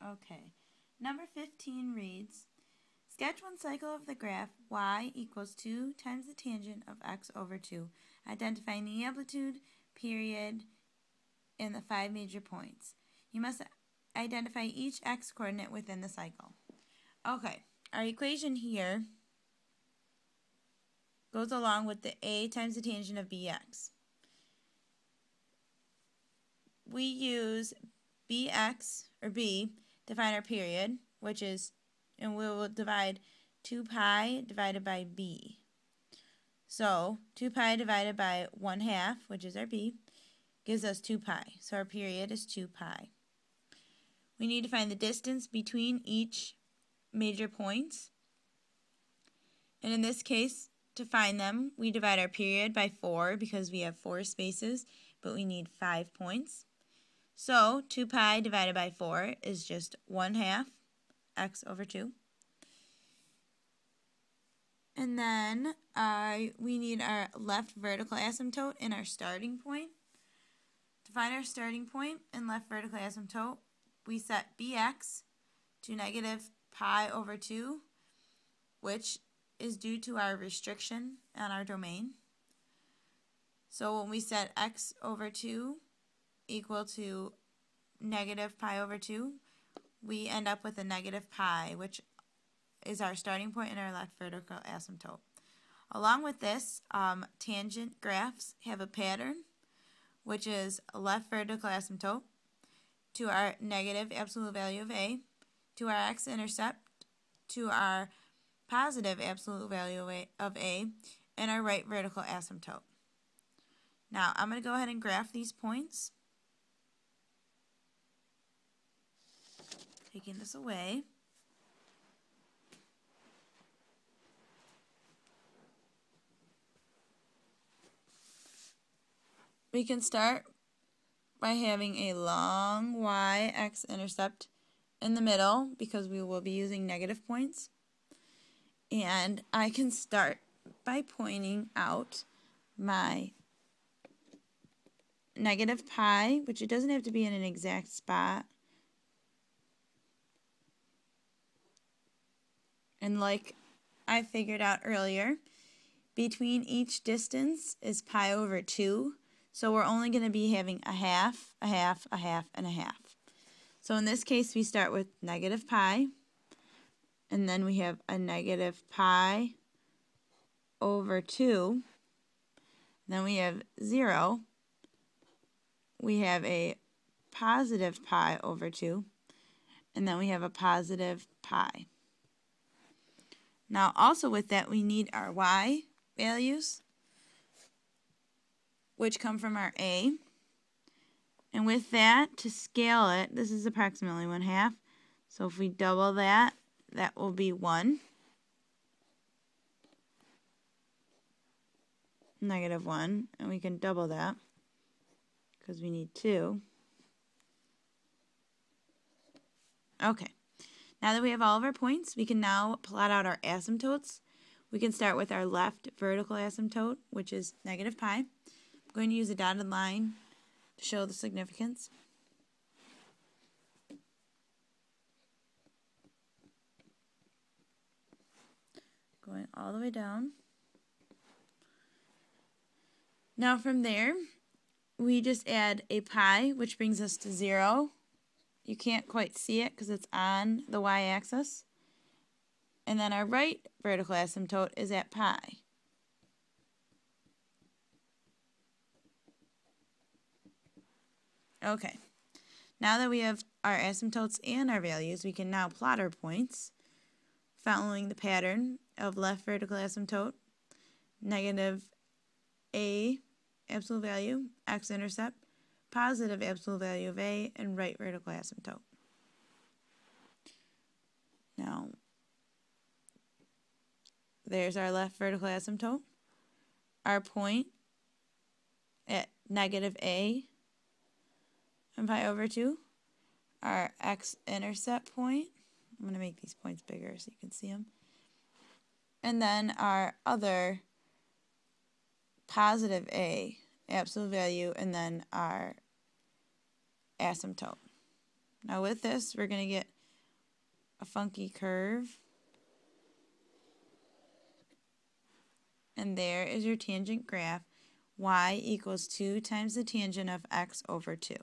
Okay. Number 15 reads, sketch one cycle of the graph y equals 2 times the tangent of x over 2, identifying the amplitude, period, and the 5 major points. You must identify each x coordinate within the cycle. Okay, our equation here goes along with the a times the tangent of bx. We use bx, or b, to find our period, which is, and we will divide 2 pi divided by b. So 2 pi divided by 1/2, which is our b, gives us 2 pi. So our period is 2 pi. We need to find the distance between each major points. And in this case, to find them, we divide our period by 4 because we have 4 spaces, but we need 5 points. So 2 pi divided by 4 is just 1/2 x over 2. And then we need our left vertical asymptote and our starting point. To find our starting point and left vertical asymptote, we set bx to negative pi over 2, which is due to our restriction on our domain. So when we set x over 2 equal to negative pi over 2, we end up with a negative pi, which is our starting point in our left vertical asymptote. Along with this, tangent graphs have a pattern, which is a left vertical asymptote to our negative absolute value of a, to our x-intercept, to our positive absolute value of a, and our right vertical asymptote. Now, I'm going to go ahead and graph these points. Taking this away. We can start by having a long y-x-intercept in the middle because we will be using negative points. And I can start by pointing out my negative pi, which it doesn't have to be in an exact spot. And like I figured out earlier, between each distance is pi over 2. So we're only going to be having a half, a half, a half, and a half. So in this case, we start with negative pi, and then we have a negative pi over 2. Then we have 0. We have a positive pi over 2, and then we have a positive pi. Now also with that, we need our y values, which come from our a. And with that, to scale it, this is approximately 1/2. So if we double that, that will be 1. Negative 1. And we can double that because we need 2. Okay. Now that we have all of our points, we can now plot out our asymptotes. We can start with our left vertical asymptote, which is negative pi. I'm going to use a dotted line to show the significance. Going all the way down. Now from there, we just add a pi, which brings us to 0. You can't quite see it because it's on the y-axis. And then our right vertical asymptote is at pi. Okay, now that we have our asymptotes and our values, we can now plot our points following the pattern of left vertical asymptote, negative a absolute value, x-intercept, positive absolute value of a, and right vertical asymptote. Now, there's our left vertical asymptote, our point at negative a and pi over 2, our x-intercept point. I'm going to make these points bigger so you can see them. And then our other positive a absolute value, and then our asymptote. Now with this, we're going to get a funky curve. And there is your tangent graph. Y equals 2 times the tangent of x over 2.